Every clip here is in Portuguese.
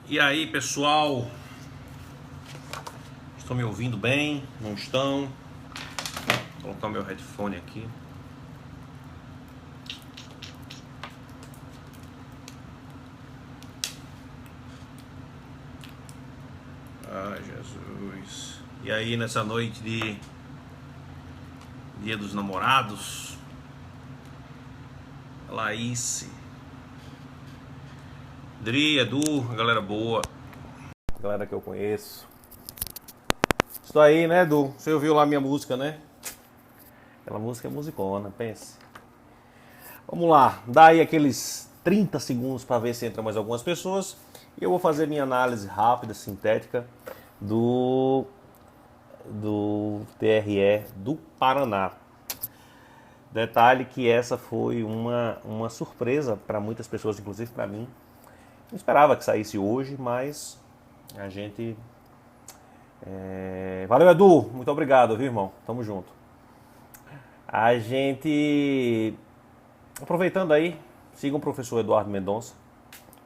E aí, pessoal? Estão me ouvindo bem? Não estão? Vou colocar meu headphone aqui. Ai, Jesus. E aí, nessa noite de Dia dos Namorados, Laís, Dri, Edu, a galera boa, galera que eu conheço. Estou aí, né, Edu? Você ouviu lá minha música, né? Aquela música é musicona, pense. Vamos lá, dá aí aqueles 30 segundos para ver se entra mais algumas pessoas. E eu vou fazer minha análise rápida, sintética do TRE do Paraná. Detalhe que essa foi uma surpresa para muitas pessoas, inclusive para mim. Não esperava que saísse hoje, mas a gente... Valeu, Edu! Muito obrigado, viu, irmão? Tamo junto. A gente... Aproveitando aí, sigam o professor Eduardo Mendonça,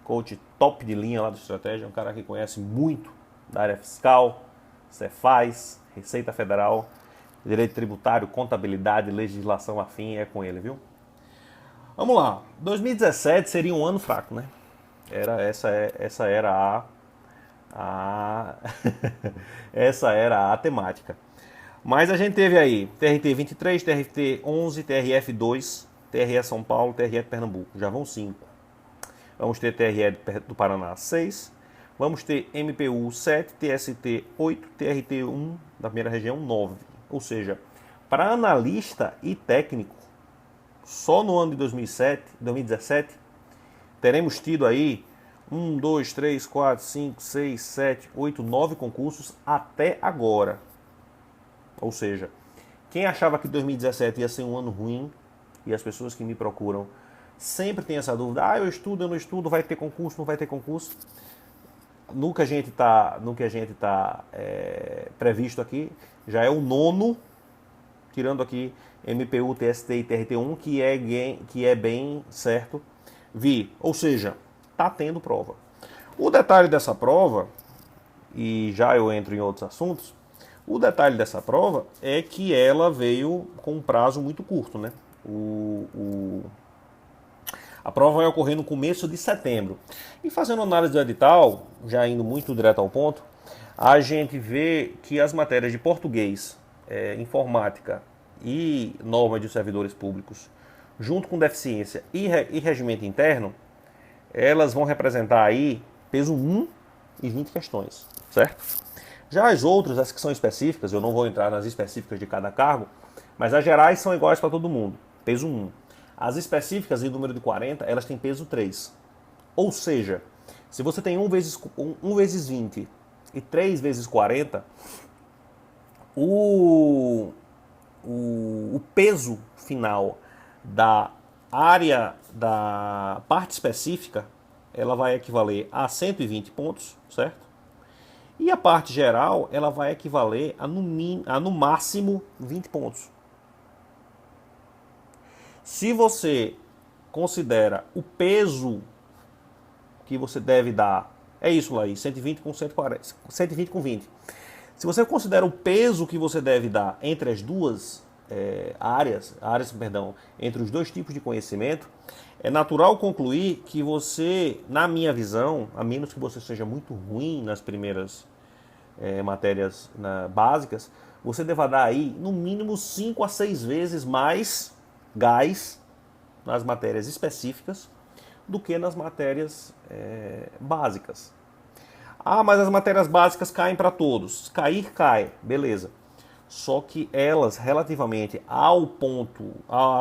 coach top de linha lá do Estratégia, um cara que conhece muito da área fiscal, Cefaz, Receita Federal, Direito Tributário, Contabilidade, Legislação afim, é com ele, viu? Vamos lá, 2017 seria um ano fraco, né? Essa era essa era a temática. Mas a gente teve aí TRT 23, TRT 11, TRF 2, TRE São Paulo, TRE Pernambuco. Já vão 5. Vamos ter TRE do Paraná 6. Vamos ter MPU 7, TST 8, TRT 1 da primeira região 9. Ou seja, para analista e técnico, só no ano de 2017, teremos tido aí 1, 2, 3, 4, 5, 6, 7, 8, 9 concursos até agora. Ou seja, quem achava que 2017 ia ser um ano ruim, e as pessoas que me procuram sempre têm essa dúvida, eu estudo, eu não estudo, vai ter concurso, não vai ter concurso. No que a gente está previsto aqui, já é o nono, tirando aqui MPU, TST e TRT1, que é bem certo vir. Ou seja, está tendo prova. O detalhe dessa prova, e já eu entro em outros assuntos, o detalhe dessa prova é que ela veio com um prazo muito curto, né? A prova vai ocorrer no começo de setembro. E fazendo análise do edital, já indo muito direto ao ponto, a gente vê que as matérias de português, informática e norma de servidores públicos, junto com deficiência e regimento interno, elas vão representar aí peso 1 e 20 questões, certo? Já as outras, as que são específicas, eu não vou entrar nas específicas de cada cargo, mas as gerais são iguais para todo mundo, peso 1. As específicas em número de 40, elas têm peso 3. Ou seja, se você tem 1 vezes 20 e 3 vezes 40, o peso final da área da parte específica, ela vai equivaler a 120 pontos, certo? E a parte geral, ela vai equivaler a no máximo 20 pontos. Se você considera o peso que você deve dar, é isso, Laís, 120 com 140, 120 com 20. Se você considera o peso que você deve dar entre as duas entre os dois tipos de conhecimento, é natural concluir que você, na minha visão, a menos que você seja muito ruim nas primeiras matérias básicas, você deva dar aí no mínimo 5 a 6 vezes mais gás nas matérias específicas do que nas matérias básicas. Mas as matérias básicas caem para todos. Cair, cai, beleza. Só que elas, relativamente à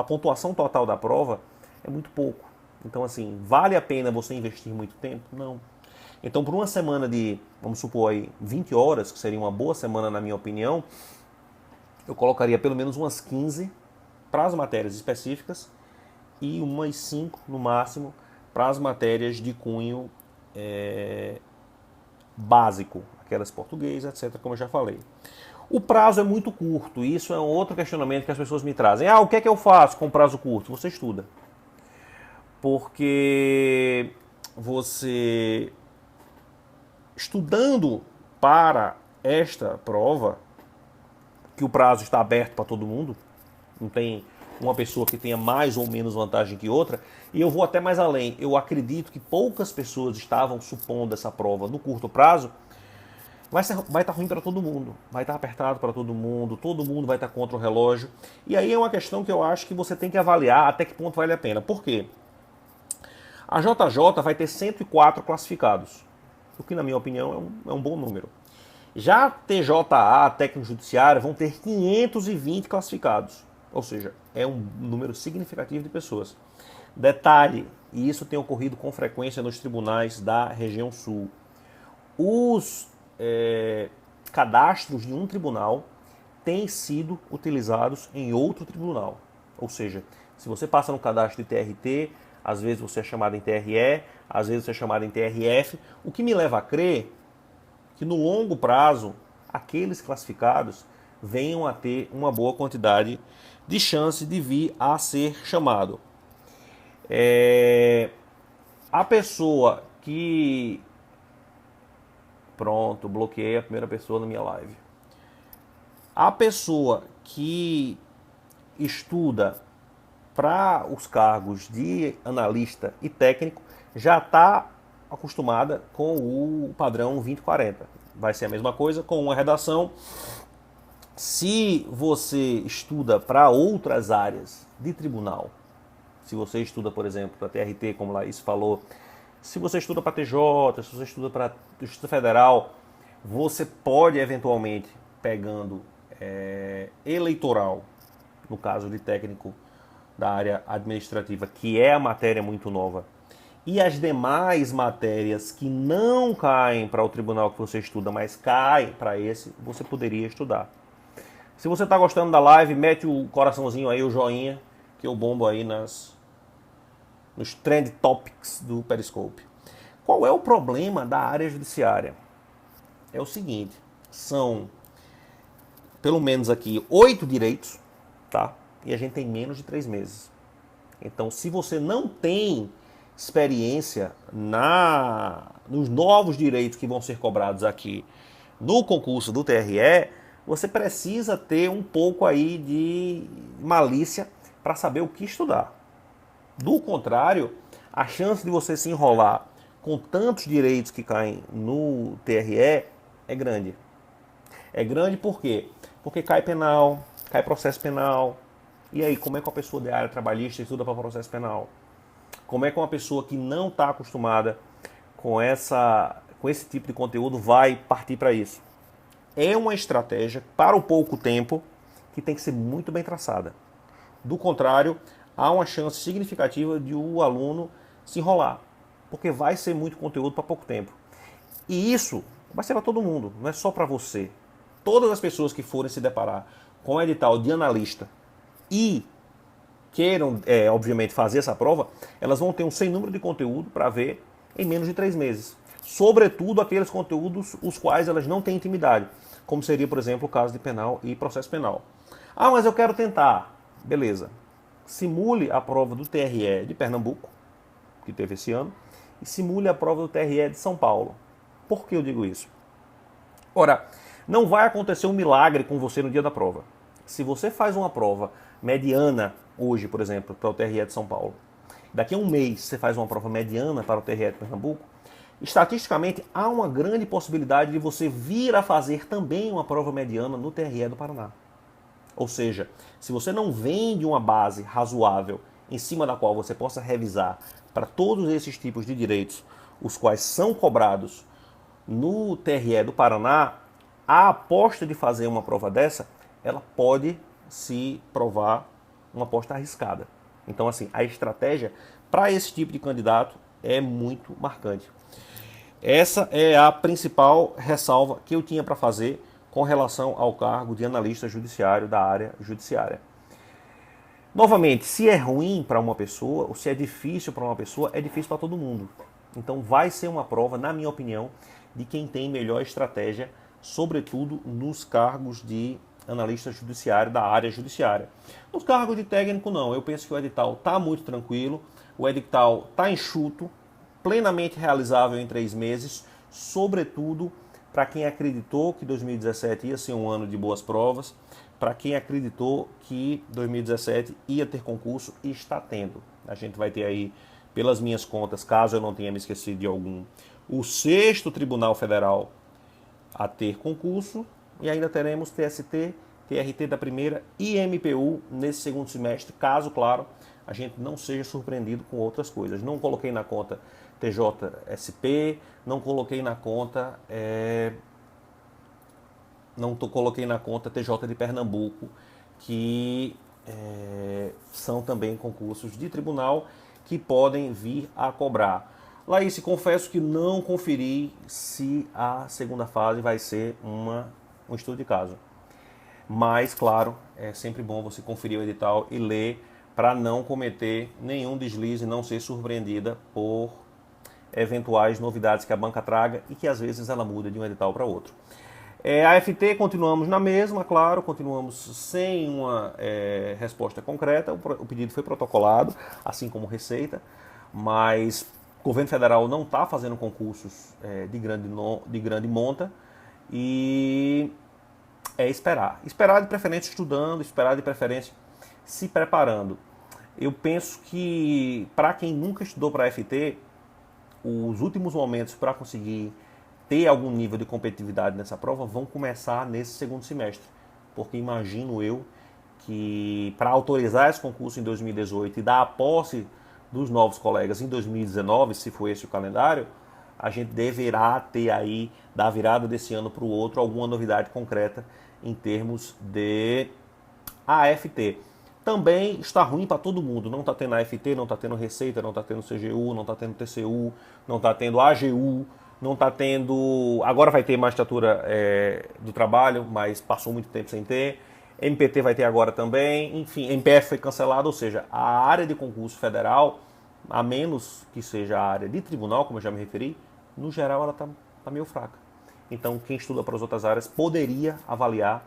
pontuação total da prova, é muito pouco. Então, assim, vale a pena você investir muito tempo? Não. Então, por uma semana de, vamos supor aí, 20 horas, que seria uma boa semana na minha opinião, eu colocaria pelo menos umas 15 para as matérias específicas e umas 5, no máximo, para as matérias de cunho básico, aquelas português, etc., como eu já falei. O prazo é muito curto, e isso é um outro questionamento que as pessoas me trazem. O que é que eu faço com prazo curto? Você estuda. Porque você estudando para esta prova, que o prazo está aberto para todo mundo, não tem uma pessoa que tenha mais ou menos vantagem que outra, e eu vou até mais além. Eu acredito que poucas pessoas estavam supondo essa prova no curto prazo. Vai estar ruim para todo mundo, vai estar apertado para todo mundo vai estar contra o relógio. E aí é uma questão que eu acho que você tem que avaliar até que ponto vale a pena. Por quê? A JJ vai ter 104 classificados, o que na minha opinião é um bom número. Já a TJA, técnico judiciário, vão ter 520 classificados, ou seja, é um número significativo de pessoas. Detalhe, e isso tem ocorrido com frequência nos tribunais da região sul, os cadastros de um tribunal têm sido utilizados em outro tribunal. Ou seja, se você passa no cadastro de TRT, às vezes você é chamado em TRE, às vezes você é chamado em TRF, o que me leva a crer que no longo prazo, aqueles classificados venham a ter uma boa quantidade de chance de vir a ser chamado. A pessoa que... Pronto, bloqueei a primeira pessoa na minha live. A pessoa que estuda para os cargos de analista e técnico já está acostumada com o padrão 2040. Vai ser a mesma coisa com uma redação. Se você estuda para outras áreas de tribunal, se você estuda, por exemplo, para TRT, como Laís falou, se você estuda para TJ, se você estuda para Justiça Federal, você pode eventualmente, pegando eleitoral, no caso de técnico da área administrativa, que é a matéria muito nova, e as demais matérias que não caem para o tribunal que você estuda, mas caem para esse, você poderia estudar. Se você está gostando da live, mete o coraçãozinho aí, o joinha, que eu bombo aí nos Trend Topics do Periscope. Qual é o problema da área judiciária? É o seguinte, são pelo menos aqui 8 direitos, tá? E a gente tem menos de 3 meses. Então, se você não tem experiência nos novos direitos que vão ser cobrados aqui no concurso do TRE, você precisa ter um pouco aí de malícia para saber o que estudar. Do contrário, a chance de você se enrolar com tantos direitos que caem no TRE é grande. É grande por quê? Porque cai penal, cai processo penal. E aí, como é que uma pessoa da área trabalhista estuda para processo penal? Como é que uma pessoa que não está acostumada com esse tipo de conteúdo vai partir para isso? É uma estratégia para o pouco tempo que tem que ser muito bem traçada. Do contrário, há uma chance significativa de o aluno se enrolar, porque vai ser muito conteúdo para pouco tempo. E isso vai ser para todo mundo, não é só para você. Todas as pessoas que forem se deparar com o edital de analista e queiram, obviamente, fazer essa prova, elas vão ter um sem número de conteúdo para ver em menos de 3 meses. Sobretudo aqueles conteúdos os quais elas não têm intimidade, como seria, por exemplo, o caso de penal e processo penal. Ah, mas eu quero tentar. Beleza. Simule a prova do TRE de Pernambuco, que teve esse ano, e simule a prova do TRE de São Paulo. Por que eu digo isso? Ora, não vai acontecer um milagre com você no dia da prova. Se você faz uma prova mediana hoje, por exemplo, para o TRE de São Paulo, daqui a um mês você faz uma prova mediana para o TRE de Pernambuco, estatisticamente há uma grande possibilidade de você vir a fazer também uma prova mediana no TRE do Paraná. Ou seja, se você não vem de uma base razoável em cima da qual você possa revisar para todos esses tipos de direitos, os quais são cobrados no TRE do Paraná, a aposta de fazer uma prova dessa, ela pode se provar uma aposta arriscada. Então, assim, a estratégia para esse tipo de candidato é muito marcante. Essa é a principal ressalva que eu tinha para fazer com relação ao cargo de analista judiciário da área judiciária. Novamente, se é ruim para uma pessoa, ou se é difícil para uma pessoa, é difícil para todo mundo. Então vai ser uma prova, na minha opinião, de quem tem melhor estratégia, sobretudo nos cargos de analista judiciário da área judiciária. Nos cargos de técnico, não. Eu penso que o edital está muito tranquilo, o edital está enxuto, plenamente realizável em 3 meses, sobretudo para quem acreditou que 2017 ia ser um ano de boas provas, para quem acreditou que 2017 ia ter concurso e está tendo. A gente vai ter aí, pelas minhas contas, caso eu não tenha me esquecido de algum, o 6º Tribunal Federal a ter concurso e ainda teremos TST, TRT da primeira e MPU nesse segundo semestre, caso, claro, a gente não seja surpreendido com outras coisas. Não coloquei na conta TJSP, não coloquei na conta coloquei na conta TJ de Pernambuco, que são também concursos de tribunal que podem vir a cobrar. Laís, confesso que não conferi se a segunda fase vai ser um estudo de caso. Mas, claro, é sempre bom você conferir o edital e ler para não cometer nenhum deslize e não ser surpreendida por eventuais novidades que a banca traga e que às vezes ela muda de um edital para outro. A FT continuamos na mesma, claro, continuamos sem uma resposta concreta. O pedido foi protocolado, assim como Receita, mas o governo federal não está fazendo concursos de grande monta e é esperar. Esperar de preferência estudando, esperar de preferência se preparando. Eu penso que para quem nunca estudou para a FT, os últimos momentos para conseguir ter algum nível de competitividade nessa prova vão começar nesse segundo semestre. Porque imagino eu que para autorizar esse concurso em 2018 e dar a posse dos novos colegas em 2019, se for esse o calendário, a gente deverá ter aí, da virada desse ano para o outro, alguma novidade concreta em termos de AFT. Também está ruim para todo mundo. Não está tendo AFT, não está tendo Receita, não está tendo CGU, não está tendo TCU, não está tendo AGU, não está tendo... Agora vai ter magistratura do trabalho, mas passou muito tempo sem ter. MPT vai ter agora também. Enfim, MPF foi cancelado, ou seja, a área de concurso federal, a menos que seja a área de tribunal, como eu já me referi, no geral ela está meio fraca. Então quem estuda para as outras áreas poderia avaliar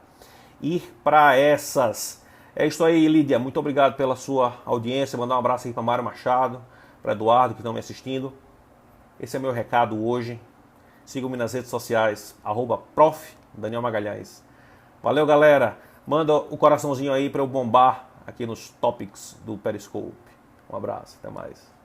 ir para essas. É isso aí, Lídia. Muito obrigado pela sua audiência. Mandar um abraço aí para Mário Machado, para Eduardo, que estão me assistindo. Esse é meu recado hoje. Sigam-me nas redes sociais, @prof. Daniel Magalhães. Valeu, galera. Manda o coraçãozinho aí para eu bombar aqui nos topics do Periscope. Um abraço, até mais.